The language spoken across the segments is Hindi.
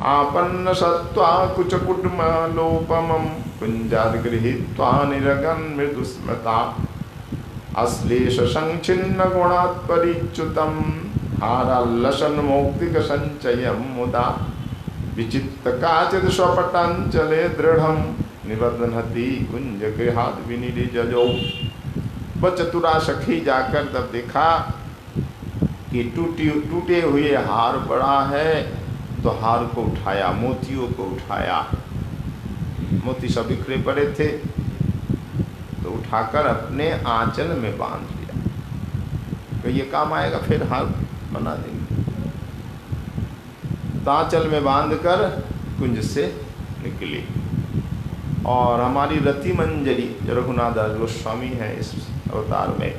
आपन्न सत्त्वा कुचकुटुम्बलोपमं कुञ्जाद् गृहीत्वा निरगन् मृदुस्मृता अश्लेष संच्छिन्न गुणात् परिच्युतं हाराल्लसन्मौक्तिक संचयं मुदा विचित्त काचित् स्वपटाञ्चले दृढ़ं निबध्नति कुंज गृहाद् विनिर्जजौ। वह चतुरा सखी जाकर तब देखा कि टूटे हुए हार पड़ा है, तो हार को उठाया, मोतियों को उठाया, मोती सब बिखरे पड़े थे, तो उठाकर अपने आंचल में बांध लिया। तो ये काम आएगा, फिर हार बना देंगे। तो आंचल में बांधकर कुंज से निकली। और हमारी रति मंजरी जो रघुनाथ दास गोस्वामी है इस अवतार में,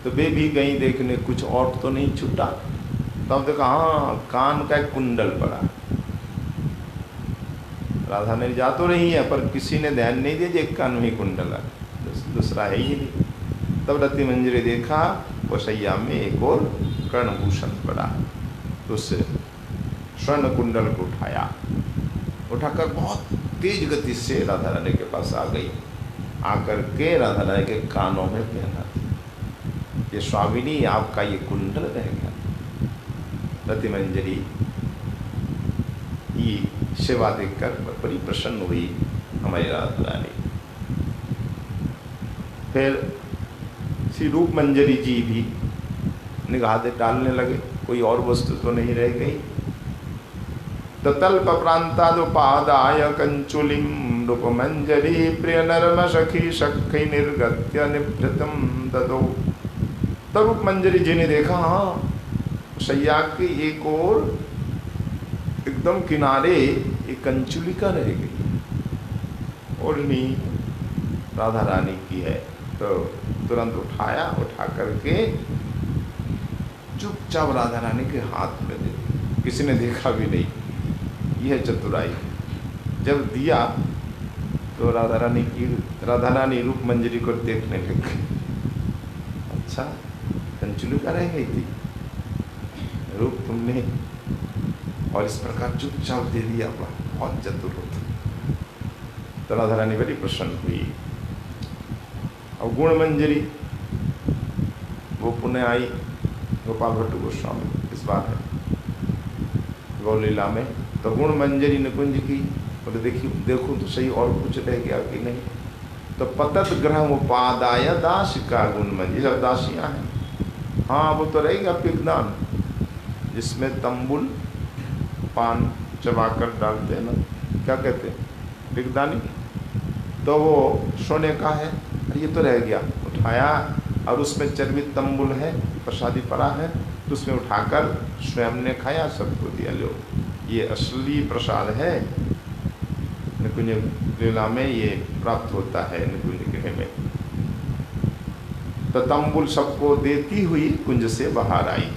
तो वे भी गई देखने, कुछ और तो नहीं छूटा। तब देखा हाँ कान का एक कुंडल पड़ा। राधा ने जा तो रही है, पर किसी ने ध्यान नहीं दिया, एक कान में ही कुंडल है, दूसरा है ही नहीं। तब रति मंजरी देखा वो सैया में एक और कर्णभूषण पड़ा, तो उससे स्वर्ण कुंडल को उठाया, उठाकर बहुत तेज गति से राधा रानी के पास आ गई। आकर के राधा रानी के कानों में पहना, ये स्वामिनी आपका ये कुंडल रह गया। रति मंजरी ये सेवा देखकर बड़ी प्रसन्न हुई हमारी राधा रानी। फिर श्री रूप मंजरी जी भी निगाह डालने लगे, कोई और वस्तु तो नहीं रह गई। तल्प प्रांतादुपादाय कंचुलिम रूप मंजरी प्रिय नरम सखी सखी निर्गत्य निभृतम ददो। तब रूप मंजरी जी ने देखा हाँ सैया की एक और एकदम किनारे एक कंचुलिका रह गई, ओढ़नी राधा रानी की है। तो तुरंत उठाया, उठा करके चुपचाप राधा रानी के हाथ में दे दी, किसी ने देखा भी नहीं। यह चतुराई। जब दिया तो राधा रानी रूप मंजरी को देखने लग गई। अच्छा कंचुलिका रह गई थी, रूप तुमने और इस प्रकार चुपचाप दे दिया, बहुत चतुर होता। तो राधा रानी बड़ी प्रसन्न हुई। और गुण मंजरी वो पुनः आई, गोपाल भट्ट गोस्वामी इस बार है गौलीला में। तो गुण मंजरी निकुंज की बोले देखो तो सही और कुछ रह गया कि नहीं। तो पतत ग्रह उपादाय दासिका गुण मंजरी, सब दासियाँ हैं। हाँ वो तो रहेगा पिगदान, जिसमें तंबुल पान चबाकर डालते हैं ना, क्या कहते हैं पिगदानी, तो वो सोने का है। ये तो रह गया, उठाया और उसमें चर्बित तंबुल है, प्रसादी पड़ा है, तो उसमें उठाकर स्वयं ने खाया, सबको दिया, लो ये असली प्रसाद है। निकुंज लीला में ये प्राप्त होता है, निकुंज गृह में। तो तंबुल सबको देती हुई कुंज से बाहर आई।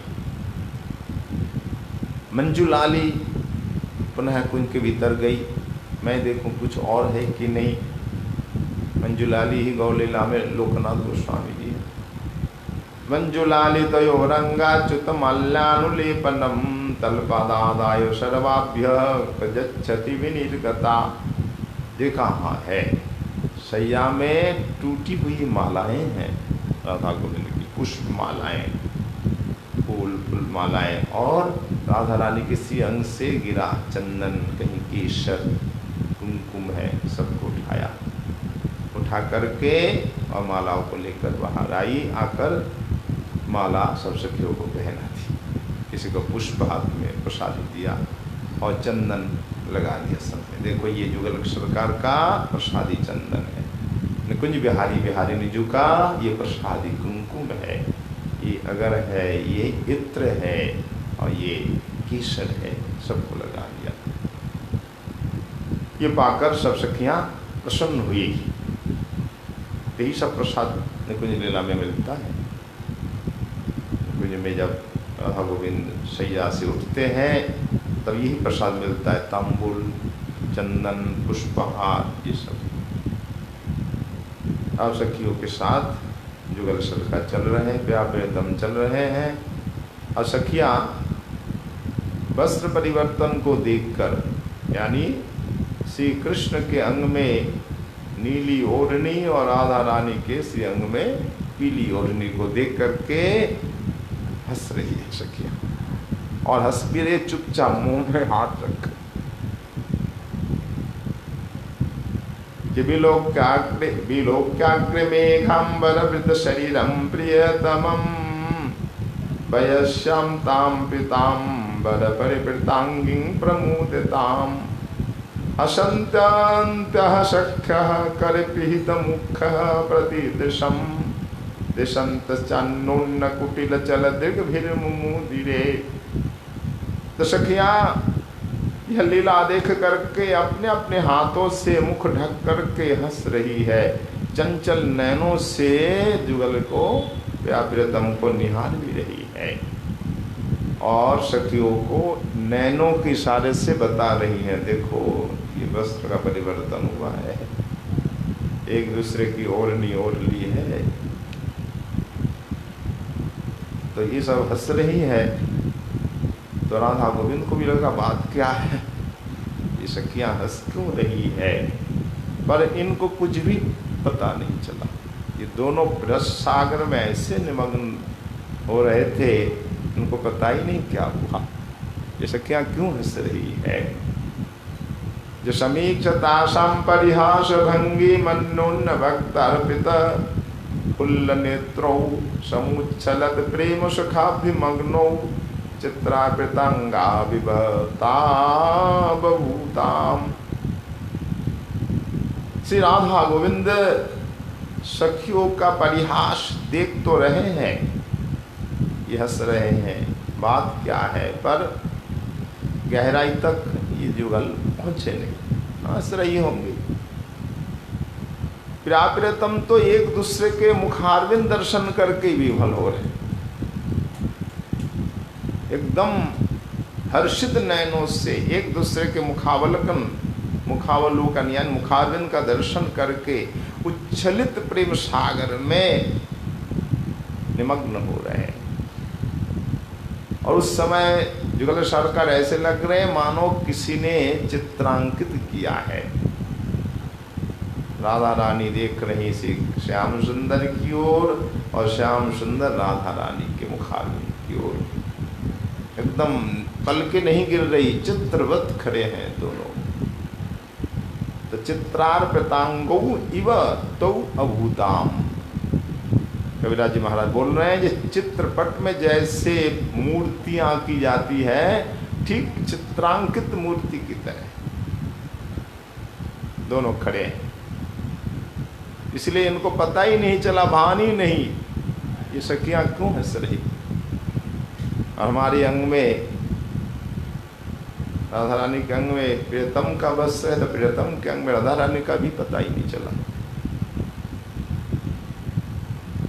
मंजुलाली पुनः कुंज के भीतर गई, मैं देखूं कुछ और है कि नहीं। मंजुलाली ही गौलीला में लोकनाथ गोस्वामी जी है। मंजुलाली तयो रंगाच्युत मल्यानुलेपनम तलपादादाय सर्वाभ्य गच्छति विनिर्गता। देखा हाँ है, सैया में टूटी हुई मालाएं हैं, राधा गोविंद की पुष्प मालाएं, फूल मालाएं, और राधा रानी किसी अंग से गिरा चंदन, कहीं केसर, कुमकुम है, सबको उठाया, उठा करके और मालाओं को लेकर बाहर आई। आकर माला सब सखियों को पहना थी, किसी को पुष्प हाथ में प्रसाद दिया और चंदन लगा दिया सब में। देखो ये जुगल सरकार का प्रसादी चंदन है, निकुंज बिहारी बिहारी निजू का ये प्रसादी कुमकुम है, ये अगर है, ये इत्र है और ये केसर है, सबको लगा दिया। ये पाकर सब सखियाँ प्रसन्न हुई। यही सब प्रसाद निकुंज लीला में मिलता है। निकुंज में जब राधा गोविंद सैया से उठते हैं तब यही प्रसाद मिलता है, तांबुल, चंदन, पुष्पहार, ये सब। अब सखियों के साथ जुगल सलका चल रहे हैं, प्यार प्रियतम चल रहे हैं। और सखियाँ वस्त्र परिवर्तन को देखकर, यानी श्री कृष्ण के अंग में नीली ओढ़नी और राधा रानी के श्री अंग में पीली ओढ़नी को देख करके हंस रही है सखिया, और हंस भी रहे चुपचाप मुंह में हाथ रख। विलोक्याग्रे मेघांबर वृत शरीरम प्रियतमम वयस्याम ताम पीतांबर परिवृतांगिं प्रमुदिताम हसन्त्यन्तः सख्यः करपिहितमुखः प्रतिदृशम् दिशन्तश्चान्योन्न कुटिलचलदृग्भिर्मुमुदिरे। तो सखियाँ यह लीला देख करके अपने अपने हाथों से मुख ढक करके हंस रही है, चंचल नैनों से जुगल को या प्रियतम को निहार भी रही है, और सखियों को नैनों के इशारे से बता रही है, देखो ये वस्त्र का परिवर्तन हुआ है, एक दूसरे की ओढ़नी ओढ़ ली है। तो ये सब हंस रही है। तो राधा गोविंद को भी लगा बात क्या है, ये सखियां हंस क्यों रही है, पर इनको कुछ भी पता नहीं चला। ये दोनों रस सागर में ऐसे निमग्न हो रहे थे, इनको पता ही नहीं क्या हुआ, ये सखियां क्यों हंस रही है। जो समीक्षतासां परिहास भंगी मन्योन्न भक्तार्पित फुल्ल नेत्रौ समुच्छलद प्रेम सुखाभिमग्नौ चित्रार्पितांगा विभता बभूताम। श्री राधा गोविंद सखियों का परिहास देख तो रहे हैं, ये हंस रहे हैं, बात क्या है, पर गहराई तक ये जुगल पहुंचे नहीं, हंस रही होंगी। प्रियतम तो एक दूसरे के मुखारविंद दर्शन करके विफल हो रहे, एकदम हर्षित नयनों से एक दूसरे के मुखावलोकन यानी मुखारविंद का दर्शन करके उच्छलित प्रेम सागर में निमग्न हो रहे हैं। और उस समय जुगल सरकार ऐसे लग रहे हैं मानो किसी ने चित्रांकित किया है। राधा रानी देख रही थी श्याम सुंदर की ओर, और श्याम सुंदर राधा रानी के मुखारविंद की ओर, एकदम पलके नहीं गिर रही, चित्रवत खड़े हैं दोनों। तो चित्रार्पितांगौ इव तौ अभूताम, कविराज जी महाराज बोल रहे हैं, जिस चित्रपट में जैसे मूर्तियां की जाती है, ठीक चित्रांकित मूर्ति की तरह दोनों खड़े हैं। इसलिए इनको पता ही नहीं चला, भान ही नहीं, ये सखियां क्यों हंस रही। और हमारे अंग में, राधा रानी के अंग में प्रियतम का बस है, तो प्रियतम के अंग में राधा रानी का भी पता ही नहीं चला।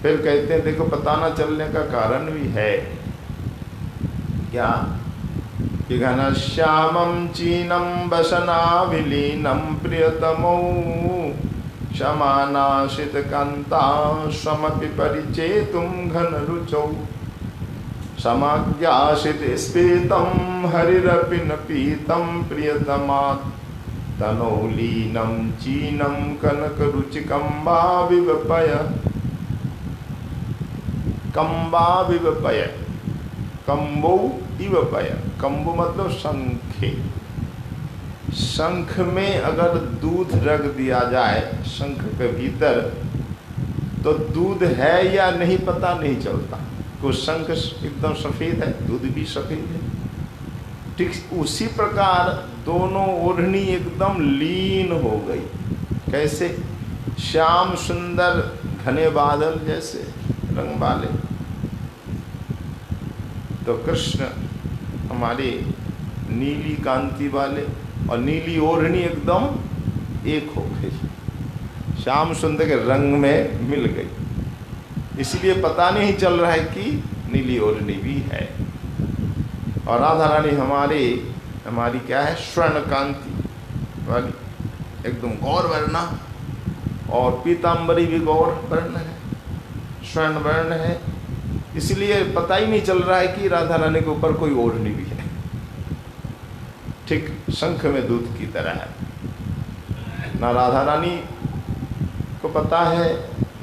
फिर कहते हैं देखो पता न चलने का कारण भी है क्या, कि घनश्यामं चीनं वसनाविलीनं प्रियतमौ क्षमानाशितकान्ता समपि परिचेतुं घनरुचौ समाज्ञासित स्फीतं हरिरपि न पीतं प्रियतमात् तनौलीनं चीनं कनकरुचिकम्बा विवपय। कम्बा विवपय, कम्बो इवपय, कम्बो मतलब शंखे। शंख में अगर दूध रख दिया जाए शंख के भीतर, तो दूध है या नहीं पता नहीं चलता। तो शंख एकदम सफेद है, दूध भी सफेद है। ठीक उसी प्रकार दोनों ओढ़नी एकदम लीन हो गई। कैसे? श्याम सुंदर घने बादल जैसे रंग वाले, तो कृष्ण हमारे नीली कांति वाले, और नीली ओढ़नी एकदम एक हो गई, श्याम सुंदर के रंग में मिल गई। इसलिए पता नहीं चल रहा है कि नीली ओढ़नी भी है। और राधा रानी हमारी क्या है, स्वर्ण कांति वाली, एकदम गौर वर्ण, और पीताम्बरी भी गौर वर्ण है, स्वर्ण वर्ण है। इसलिए पता ही नहीं चल रहा है कि राधा रानी के ऊपर कोई ओढ़नी भी है। ठीक शंख में दूध की तरह है। ना राधा रानी को पता है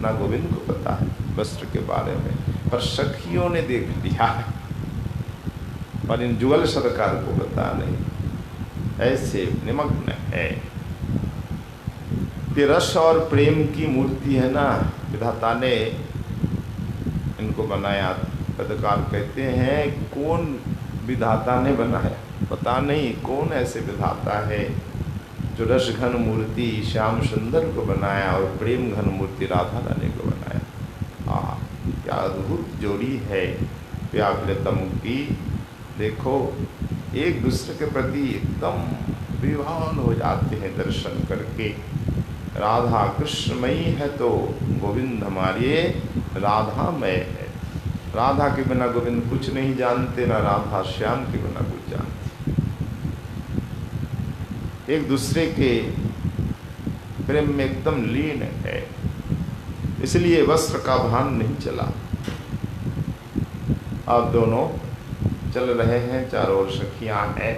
ना गोविंद को पता है वस्त्र के बारे में, पर सखियों ने देख लिया है, पर इन जुगल सरकार को पता नहीं, ऐसे निमग्न है। ये रस और प्रेम की मूर्ति है ना, विधाता ने इनको बनाया। पदकार कहते हैं कौन विधाता ने बनाया, पता नहीं कौन ऐसे विधाता है जो रस घन मूर्ति श्याम सुंदर को बनाया और प्रेम घन मूर्ति राधा रानी को बनाया। क्या अद्भुत जोड़ी है व्याकुलतम की। देखो एक दूसरे के प्रति एकदम विवान हो जाते हैं दर्शन करके। राधा कृष्णमयी है तो गोविंद हमारे राधामय है। राधा के बिना गोविंद कुछ नहीं जानते, ना राधा श्याम के बिना कुछ जानते। एक दूसरे के प्रेम में एकदम लीन है, इसलिए वस्त्र का भान नहीं चला। अब दोनों चल रहे हैं, चारों ओर सखियां हैं,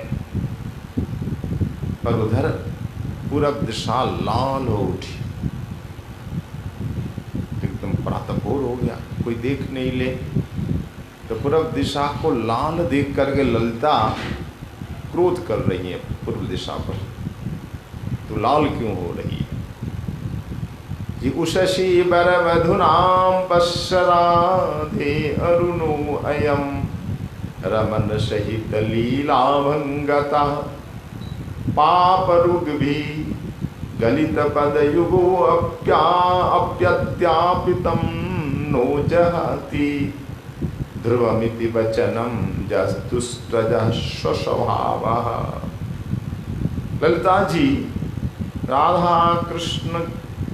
पर उधर पूरब दिशा लाल हो उठी, एकदम प्रातःभोर हो गया, कोई देख नहीं ले। तो पूरब दिशा को लाल देख करके ललिता क्रोध कर रही है पूर्व दिशा पर, तो लाल क्यों हो रही है? जी उषसी बर मधुनाम पश्चराधे अरुणो अयम रमन सहित लीला भंगता पापरुग भी गलित पद युगो अप्यत्यापितम नो जहाति ध्रुवमिति वचनम जस्तुष्टजः स्वस्वभावः। ललिता जी राधा कृष्ण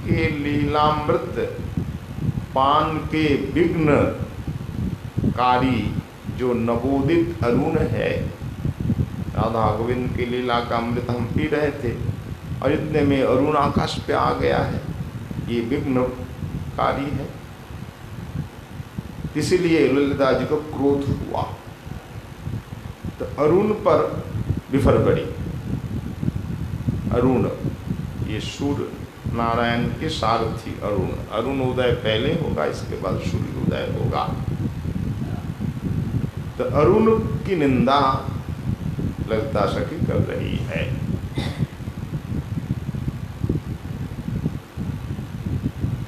के लीलामृत पान के विघ्न कारी जो नवोदित अरुण है, राधा गोविंद की लीला का अमृत हम पी रहे थे और इतने में अरुण आकाश पे आ गया है, ये विघ्नकारी है। इसीलिए ललिता जी को क्रोध हुआ, तो अरुण पर विफर पड़ी। अरुण ये सूर्य नारायण के सारथी अरुण, अरुण उदय पहले होगा, इसके बाद सूर्य उदय होगा। तो अरुण की निंदा ललिता सखी कर रही है।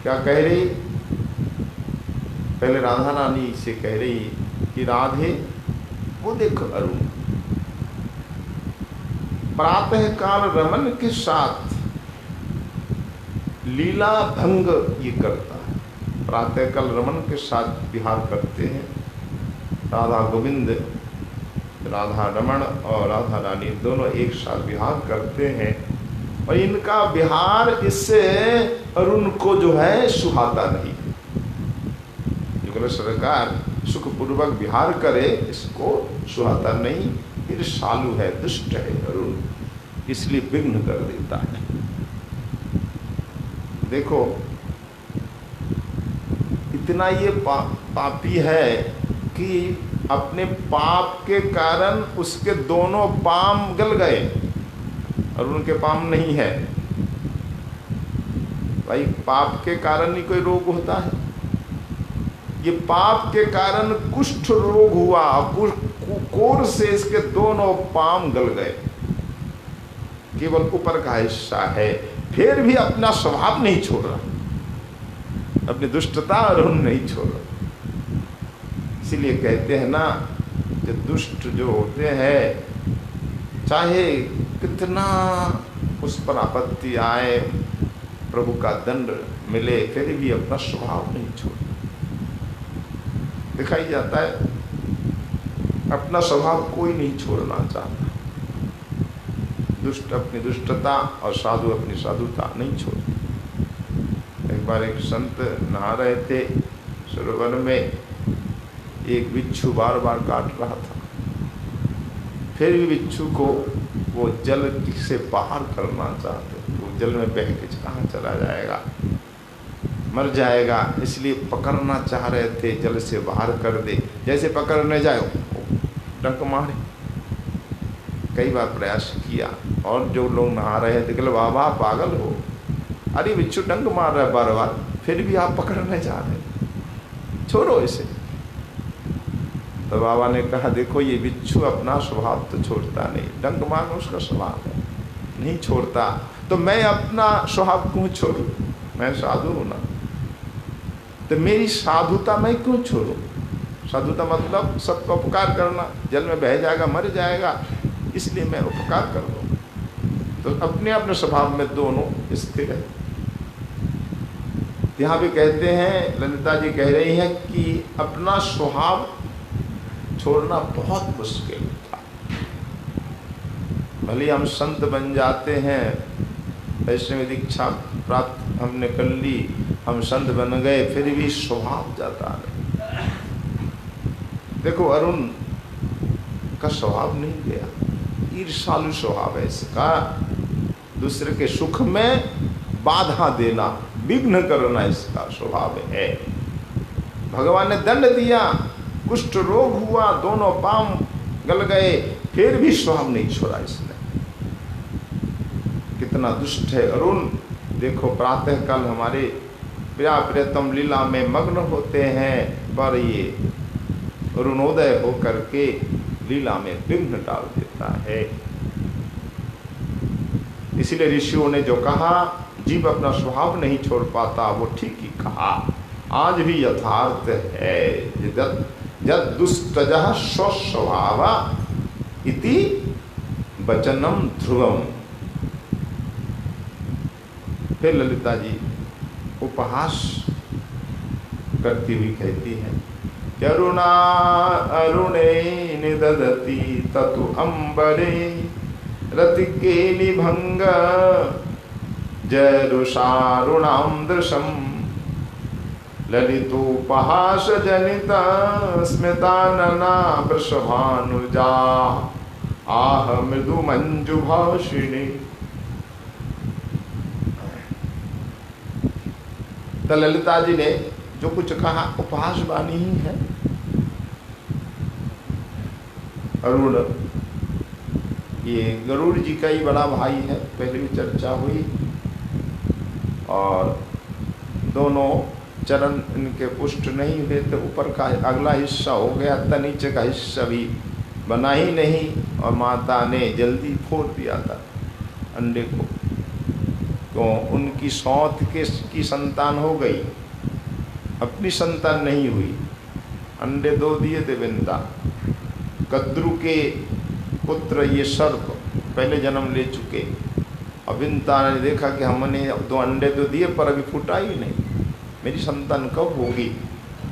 क्या कह रही? पहले राधा रानी से कह रही कि राधे वो देखो अरुण प्रातः काल रमन के साथ लीला भंग ये करता है। प्रातः काल रमन के साथ विहार करते हैं राधा गोविंद, राधा रमण और राधा रानी दोनों एक साथ विहार करते हैं, और इनका विहार इससे अरुण को जो है सुहाता नहीं। युगल सरकार सुखपूर्वक विहार करे, इसको सुहाता नहीं, फिर शालू है, दुष्ट है अरुण, इसलिए विघ्न कर देता है। देखो इतना ये पापी है कि अपने पाप के कारण उसके दोनों पाम गल गए और उनके पाम नहीं है। भाई पाप के कारण ही कोई रोग होता है? ये पाप के कारण कुष्ठ रोग हुआ, कोर से इसके दोनों पाम गल गए, केवल ऊपर का हिस्सा है, फिर भी अपना स्वभाव नहीं छोड़ रहा, अपनी दुष्टता और नहीं छोड़ रहा। इसीलिए कहते हैं ना कि दुष्ट जो होते हैं, चाहे कितना उस पर आपत्ति आए, प्रभु का दंड मिले, फिर भी अपना स्वभाव नहीं छोड़ता। दिखाई जाता है अपना स्वभाव कोई नहीं छोड़ना चाहता। दुष्ट अपनी दुष्टता और साधु अपनी साधुता नहीं छोड़ते। एक बार एक संत नहा रहे थे सरोवर में, एक बिच्छू बार बार काट रहा था, फिर भी बिच्छू को वो जल से बाहर करना चाहते, वो जल में बह के कहाँ चला जाएगा, मर जाएगा, इसलिए पकड़ना चाह रहे थे, जल से बाहर कर दे। जैसे पकड़ने जाए डंक मारे, कई बार प्रयास किया, और जो लोग नहा रहे थे कहले बाबा पागल हो, अरे बिच्छू डंक मार रहा है बार बार, फिर भी आप पकड़ने जा रहे, छोड़ो इसे। तो बाबा ने कहा देखो ये बिच्छू अपना स्वभाव तो छोड़ता नहीं, डंक मारना उसका स्वभाव है, नहीं छोड़ता, तो मैं अपना स्वभाव क्यों छोड़ूं? मैं साधु हूं ना, तो मेरी साधुता मैं क्यों छोड़ूं? साधुता मतलब सबका उपकार करना, जल में बह जाएगा मर जाएगा, इसलिए मैं उपकार कर दूँ। तो अपने अपने स्वभाव में दोनों स्थिर है। यहाँ भी कहते हैं, ललिता जी कह रही हैं कि अपना स्वभाव छोड़ना बहुत मुश्किल था। भले हम संत बन जाते हैं, वैष्णव दीक्षा प्राप्त हमने कर ली, हम संत बन गए, फिर भी स्वभाव जाता नहीं। देखो अरुण का स्वभाव नहीं गया, ईर्ष्यालु स्वभाव है इसका, दूसरे के सुख में बाधा देना, विघ्न करना इसका स्वभाव है। भगवान ने दंड दिया, कुष्ठ रोग हुआ, दोनों पांव गल गए, फिर भी स्वभाव नहीं छोड़ा इसने। कितना दुष्ट है अरुण। देखो प्रातः काल हमारे प्रिया प्रियतम लीला में मग्न होते हैं, पर ये अरुणोदय होकर के लीला में विघ्न डाल देता है। इसीलिए ऋषियों ने जो कहा जीव अपना स्वभाव नहीं छोड़ पाता, वो ठीक ही कहा, आज भी यथार्थ है। जद दुष्टजः स्वस्वभाव इति वचनम ध्रुवम। फिर ललिता जी उपहास करती हुई कहती है, करुणा अरुणे निदधति ततु अंबरे रतिकेली भंग जरुषारुणाम दृशम ललितोपहास जनिता स्मितानना वृषभानुजा आह मृदु मंजु भाषिणी। तो ललिता जी ने जो कुछ कहा उपहास वाणी ही है। अरुण ये गरुड़ जी का ही बड़ा भाई है, पहले भी चर्चा हुई, और दोनों चरण इनके पुष्ट नहीं हुए थे, ऊपर का अगला हिस्सा हो गया था, नीचे का हिस्सा भी बना ही नहीं, और माता ने जल्दी फोड़ दिया था अंडे को, तो उनकी सौत की संतान हो गई, अपनी संतान नहीं हुई। अंडे दो दिए थे विंता, कद्रु के पुत्र ये सर्प पहले जन्म ले चुके। अब विंता ने देखा कि हमने दो अंडे तो दिए पर अभी फूटा ही नहीं, मेरी संतान कब होगी?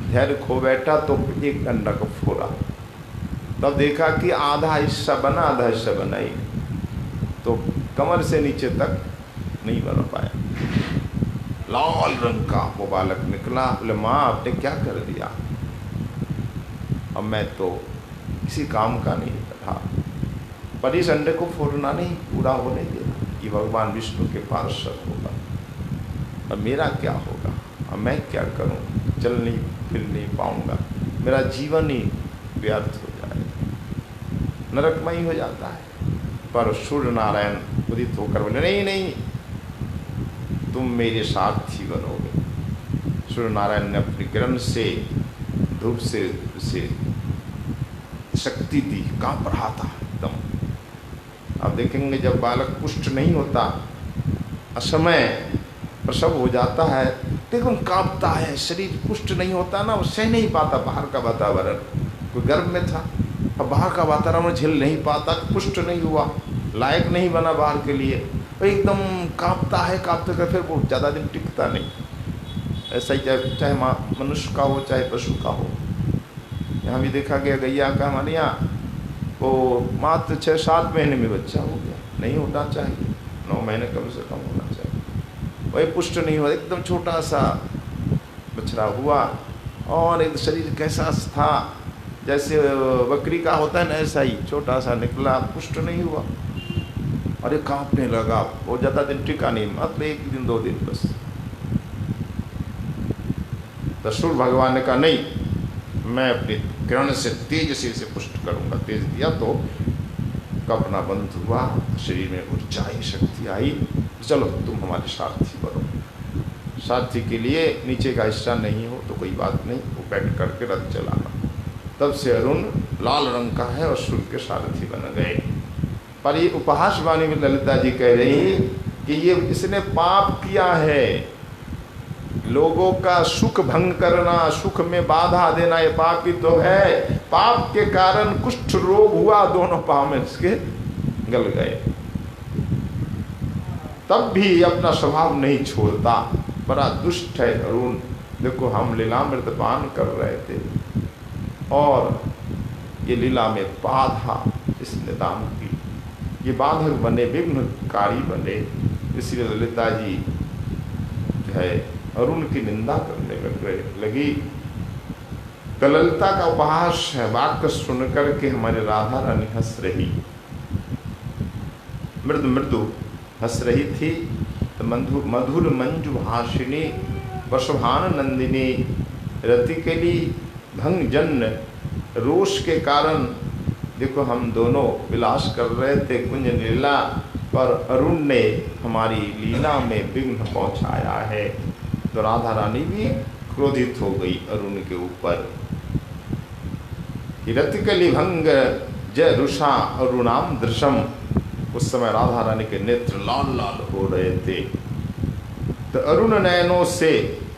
धैर्य खो बैठा तो एक अंडा को फोड़ा, तब देखा कि आधा हिस्सा बना, आधा हिस्सा बना ही नहीं, तो कमर से नीचे तक नहीं बना पाया। लाल रंग का वो बालक निकला। बोले माँ आपने क्या कर दिया? अब मैं तो किसी काम का नहीं था, पर इस अंडे को फोड़ना नहीं, पूरा होने देना, ये भगवान विष्णु के पार्षद होगा। अब मेरा क्या होगा? अब मैं क्या करूं? चल नहीं फिर नहीं पाऊंगा, मेरा जीवन ही व्यर्थ हो जाएगा, नरकमय हो जाता है। पर सूर्य नारायण उदित होकर बोले नहीं नहीं, तुम मेरे साथी बनोगे। सूर्य नारायण ने अपनी किरण से, धूप से शक्ति दी, कांप रहा था एकदम। अब देखेंगे जब बालक पुष्ट नहीं होता, असमय प्रसव हो जाता है, तो एकदम कांपता है, शरीर पुष्ट नहीं होता ना, वो सह नहीं पाता बाहर का वातावरण। कोई गर्भ में था, अब बाहर का वातावरण झेल नहीं पाता, पुष्ट नहीं हुआ, लायक नहीं बना बाहर के लिए, तो एकदम कांपता है, कांपते कर फिर वो ज़्यादा दिन टिकता नहीं। ऐसा ही चाहे मनुष्य का हो चाहे पशु का हो। यहाँ भी देखा गया गैया का हमारे यहाँ वो मात्र 6-7 महीने में बच्चा हो गया, नहीं होना चाहिए, 9 महीने कम से कम होना चाहिए। वही पुष्ट नहीं हुआ, एकदम छोटा सा बछड़ा हुआ, और एक शरीर कैसा था जैसे बकरी का होता है ना, ऐसा ही छोटा सा निकला, पुष्ट नहीं हुआ, और ये कांपने लगा। वो ज़्यादा दिन टिका नहीं, मतलब 1 दिन 2 दिन बस। तो सूर्य भगवान ने कहा नहीं, मैं अपनी किरण से तेज से इसे पुष्ट करूंगा। तेज दिया तो कपना बंद हुआ, शरीर में ऊर्जाई शक्ति आई, चलो तुम हमारे सारथी बनो। सारथी के लिए नीचे का हिस्सा नहीं हो तो कोई बात नहीं, वो बैठ करके रथ चलाना। तब से अरुण लाल रंग का है और सूर्य के सारथी बन गए। पर ये उपहास वाणी में ललिता जी कह रही कि ये इसने पाप किया है, लोगों का सुख भंग करना, सुख में बाधा देना, ये पाप ही तो है। पाप के कारण कुष्ठ रोग हुआ, दोनों पांव में इसके गल गए, तब भी अपना स्वभाव नहीं छोड़ता। बड़ा दुष्ट है अरुण। देखो हम लीलामृत पान कर रहे थे और ये लीला में बाधा इसने दान की, ये बाधक बने, विघ्नकारी बने। इसलिए ललिता जी जो है अरुण की निंदा करने लगी। तो ललिता का उपहास है, वाक्य सुनकर के हमारे राधा रानी हंस रही, मृदु मृदु हंस रही थी। तो मधुर मंजु भाषिनी वसुभान नंदिनी रतिकली भंगजन रोष के कारण देखो हम दोनों विलास कर रहे थे कुंज लीला, पर अरुण ने हमारी लीला में विघ्न पहुंचाया है। तो राधा रानी भी क्रोधित हो गई अरुण के ऊपर। रतिकली भंग जय रुषा अरुणाम दृशम, उस समय राधा रानी के नेत्र लाल लाल हो रहे थे। तो अरुण नयनों से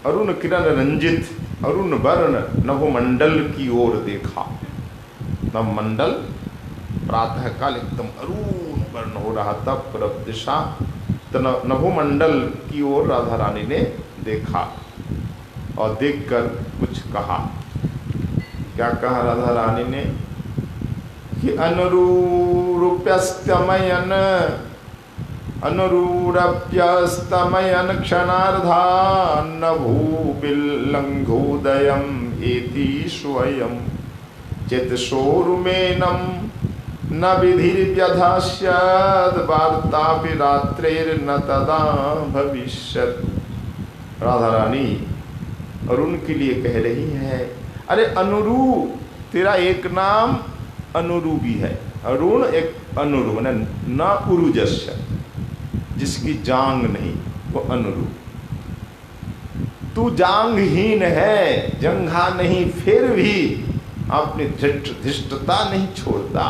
अरुण किरण रंजित अरुण वर्ण नभमंडल की ओर देखा। नभमंडल प्रातः काल एकदम अरुण वर्ण हो रहा था, पूरब दिशा। तो नभमंडल की ओर राधा रानी ने देखा और देखकर कुछ कहा। क्या कहा राधा रानी ने कि अनुरूप्यस्तमयन अनुरूरप्यस्तमयन क्षणार्धा नभूबिल्लंघोदयम् एति स्वयं चित्सोरुमेनं न विधिर्व्यधास्यद् वार्तापि रात्रेर्न तदा भविष्यत्। राधा रानी अरुण के लिए कह रही है, अरे अनुरू, तेरा एक नाम अनुरू भी है। अरुण एक अनुरू न उरुजस्य, जिसकी जांग नहीं, वो अनुरू। तू जांगहीन है, जंघा नहीं, फिर भी अपनी धृष्टता नहीं छोड़ता।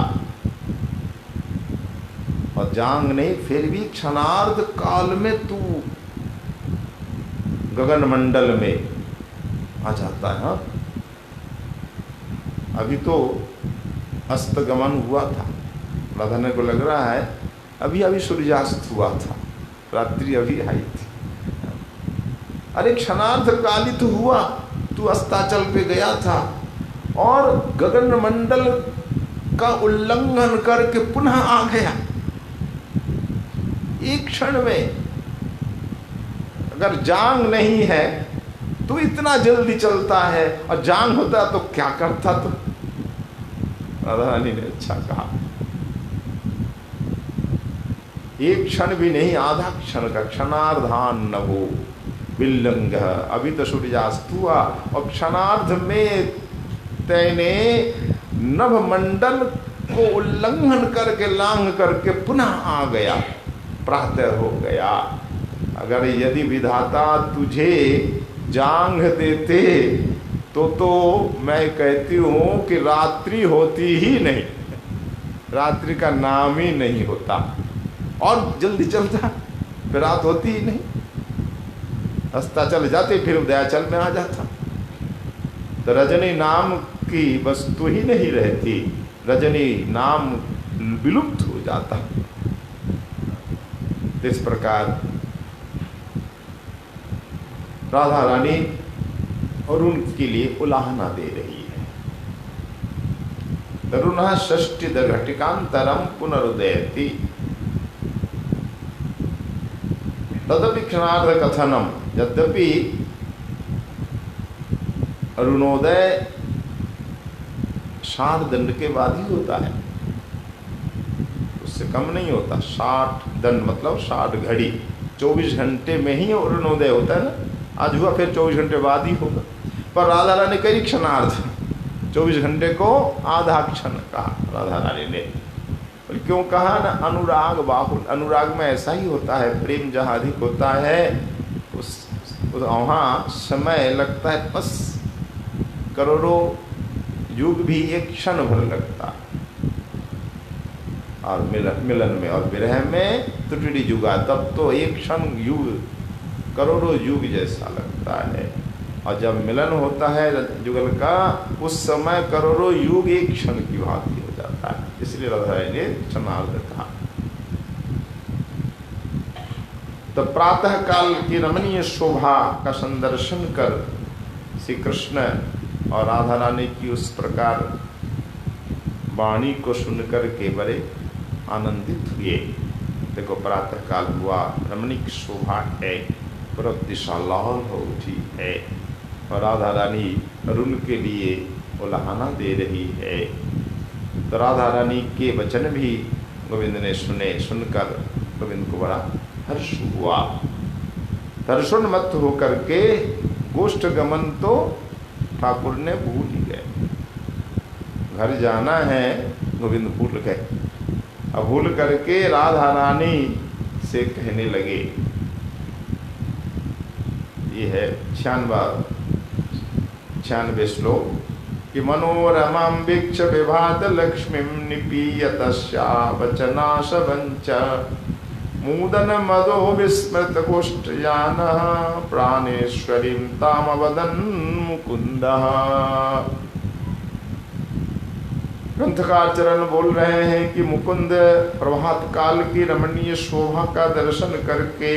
और जांग नहीं, फिर भी क्षणार्ध काल में तू गगन मंडल में आ जाता है। हाँ? अभी तो अस्तगमन हुआ था, राधा को लग रहा है अभी अभी सूर्यास्त हुआ था, रात्रि अभी आई थी। अरे क्षणार्ध कालित हुआ, तू अस्ताचल पे गया था और गगन मंडल का उल्लंघन करके पुनः आ गया एक क्षण में। अगर जांग नहीं है तो इतना जल्दी चलता है, और जांग होता तो क्या करता। तो राधा रानी ने अच्छा कहा, एक क्षण भी नहीं, आधा क्षण का, क्षणार्धान नभो बिल्लंघ। अभी तो सूर्यास्त हुआ और क्षणार्ध में तैने नभ मंडल को उल्लंघन करके लांघ करके पुनः आ गया, प्रातः हो गया। अगर यदि विधाता तुझे जांघ देते तो मैं कहती हूँ कि रात्रि होती ही नहीं, रात्रि का नाम ही नहीं होता, और जल्दी चलता, फिर रात होती ही नहीं। अस्ताचल जाते फिर उदयाचल में आ जाता। तो रजनी नाम की वस्तु ही नहीं रहती, रजनी नाम विलुप्त हो जाता। इस प्रकार राधा रानी अरुण के लिए उलाहना दे रही है। तरुण षष्टि घटिकांतरम पुनरुदयति तदपि क्षणार्ध कथनम। यद्यपि अरुणोदय 60 दंड के बाद ही होता है, उससे कम नहीं होता। 60 दंड मतलब 60 घड़ी, 24 घंटे में ही अरुणोदय होता है ना। आज हुआ, फिर 24 घंटे बाद ही होगा। पर राधा रानी कई क्षणार्ध, 24 घंटे को आधा क्षण कहा राधा रानी ने। और और क्यों कहा ना, अनुराग बाहुल। अनुराग में ऐसा ही होता है, प्रेम जहाँ अधिक होता है उस वहाँ समय लगता है, बस करोड़ों युग भी एक क्षण भर लगता है। और मिलन में और विरह में त्रुटि जुगा, तब तो एक क्षण युग करोड़ों युग जैसा लगता है। और जब मिलन होता है जुगल का, उस समय करोड़ों युग एक क्षण की भांति हो जाता है। इसलिए राधा ने क्षणार्ध कहा। तो प्रातः काल की रमणीय शोभा का संदर्शन कर श्री कृष्ण और राधा रानी की उस प्रकार वाणी को सुनकर के बड़े आनंदित हुए। देखो प्रातः काल हुआ, रमणीक शोभा है, पूरब दिशा लाल हो उठी है और राधा रानी अरुण के लिए उल्हाना दे रही है। तो राधा रानी के वचन भी गोविंद ने सुने। सुनकर गोविंद को बड़ा हर्ष हुआ। हर्षोन्मत्त होकर के गोष्ठ गमन तो ठाकुर ने भूल ही गए। घर जाना है गोविंद भूल गए। अब भूल करके राधा रानी से कहने लगे, ये है 96 श्लोक कि मनोरमां वीक्ष विभात लक्ष्मीं निपीयतस्या वचनाश वंच मूदन मदो विस्मृत गोष्ठयानः प्राणेश्वरीं तामवदन् मुकुंदः। ग्रंथकार चरण बोल रहे हैं कि मुकुंद प्रभात काल की रमणीय शोभा का दर्शन करके,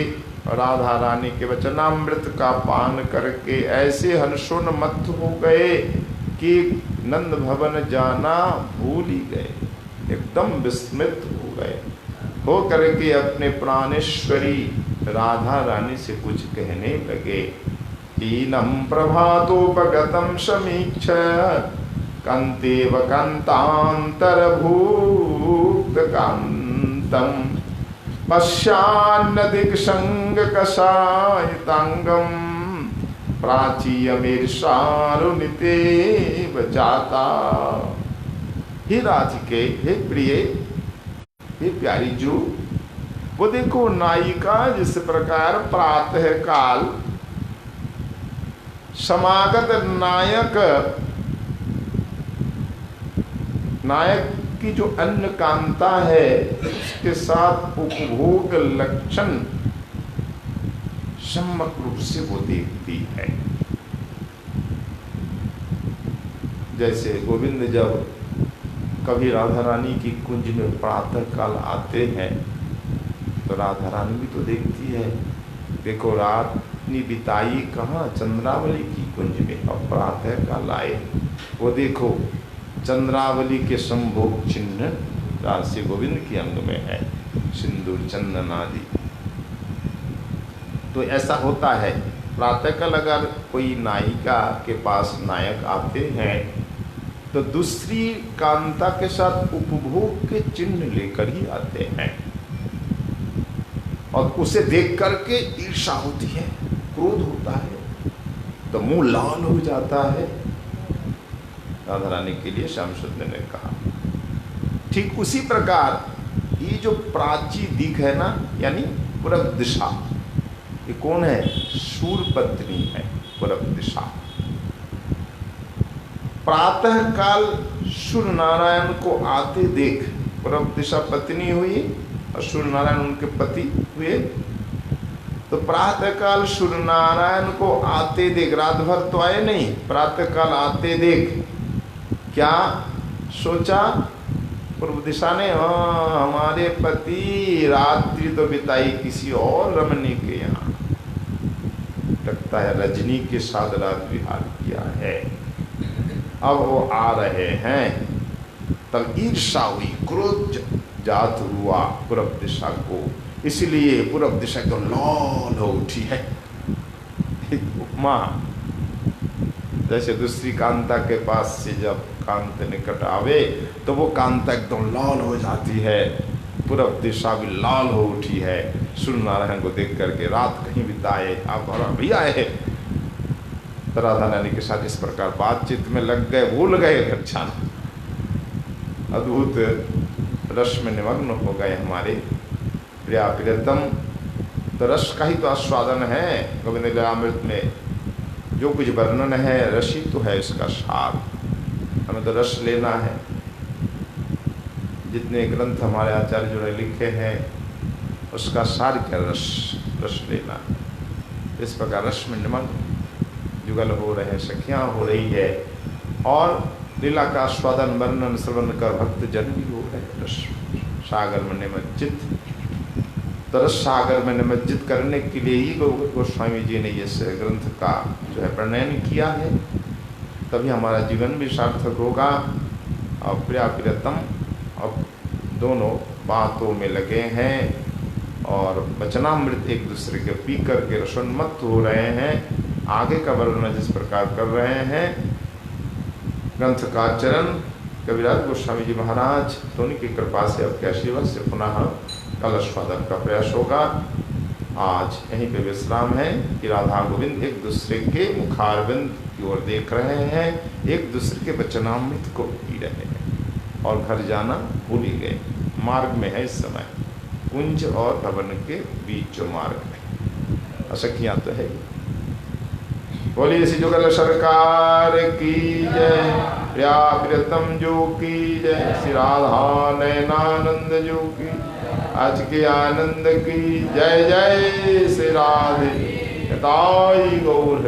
राधा रानी के वचनामृत का पान करके ऐसे हर्षोन्मत्त हो गए कि नंद भवन जाना भूल ही गए, एकदम विस्मित हो गए। हो करके अपने प्राणेश्वरी राधा रानी से कुछ कहने लगे। हीनम प्रभातोपगतम समीक्ष कांतेव कांतांतर भूत कांतम पश्यान्न दिक्संग कषायितांगम प्राचीयमीर्षारुणिते बजाता। हे राधिके, हे प्रिय, हे प्यारी जू, वो देखो नायिका जिस प्रकार प्रातः काल समागत नायक की जो अन्य कांता है उसके साथ उपभोग लक्षण सम्यक रूप से वो देखती है। जैसे गोविंद जब कभी राधा रानी की कुंज में प्रातः काल आते हैं तो राधा रानी भी तो देखती है। देखो रात ने बिताई कहाँ, चंद्रावली की कुंज में, और प्रातः काल आए वो देखो चंद्रावली के संभोग चिन्ह राशि गोविंद के अंग में है, सिंदूर चंदन आदि। तो ऐसा होता है प्रातःकाल अगर कोई नायिका के पास नायक आते हैं तो दूसरी कांता के साथ उपभोग के चिन्ह लेकर ही आते हैं और उसे देख करके ईर्ष्या होती है, क्रोध होता है, तो मुंह लाल हो जाता है। राधा रानी के लिए श्याम सुंदर ने कहा। ठीक उसी प्रकार ये जो प्राची दिख है ना, यानी पूरब दिशा, ये कौन है? सूर पत्नी है पूरब दिशा। प्रातः काल सूर्य नारायण को आते देख, पूरब दिशा पत्नी हुई और सूर्य नारायण उनके पति हुए। तो प्रातः काल सूर्य नारायण को आते देख, रात भर तो आए नहीं, प्रातः काल आते देख क्या सोचा पूर्व दिशा ने? हमारे पति रात्रि तो बिताई किसी और रमणी के यहाँ, लगता है रजनी के साथ रात विहार किया है, अब वो आ रहे हैं। तब ईर्ष्या हुई, क्रोध जात हुआ पूरब दिशा को, इसलिए पूरब दिशा तो लाल हो उठी है। उपमा जैसे दूसरी कांता के पास से जब कांत निकट आवे तो वो कांता एकदम लाल हो जाती है, पूरब दिशा भी लाल हो उठी है। सूर्य नारायण को देख करके रात कहीं बिताए, आप और अभी आए। तो राधा रानी के साथ इस प्रकार बातचीत में लग गए, भूल गए घर जाना। अद्भुत रस में निमग्न हो गए हमारे प्रिया प्रियतम। तो रस का ही तो आस्वादन है गोविंद लीलामृत में, जो कुछ वर्णन है रस ही तो है इसका सार। हमें तो रस लेना है। जितने ग्रंथ हमारे आचार्य जो ने लिखे हैं उसका सार क्या रस, रस लेना। इस प्रकार रस में निमग्न जुगल हो रहे हैं, सखियाँ हो रही है और लीला का आस्वादन वर्णन श्रवण कर भक्त जन भी हो रहे हैं रस सागर में निमज्जित। तो रस सागर में निमज्जित करने के लिए ही गोस्वामी जी ने इस ग्रंथ का जो है प्रणयन किया है, तभी हमारा जीवन भी सार्थक होगा। और प्रिया प्रियतम अब दोनों बातों में लगे हैं और वचनामृत एक दूसरे के पी करके रसोन्मत्त हो रहे हैं। आगे का वर्णन जिस प्रकार कर रहे हैं ग्रंथ का चरण कविराज गोस्वामी जी महाराज तो उनकी कृपा से अब के आशीर्वाद से पुनः कल आस्वादन का प्रयास होगा। आज यहीं पे विश्राम है कि राधा गोविंद एक दूसरे के मुखारविंद की ओर देख रहे हैं, एक दूसरे के वचनामृत को पी रहे हैं और घर जाना भूल ही गए। मार्ग में है इस समय, कुंज और भवन के बीच जो मार्ग है। असखियाँ तो है। बोलिए श्री जुगल सरकार की जय, प्रिया प्रियतम जो की जय, श्री राधा नयनानंद जो की, आज के आनंद की जय जय, श्री राधे ताई गौर।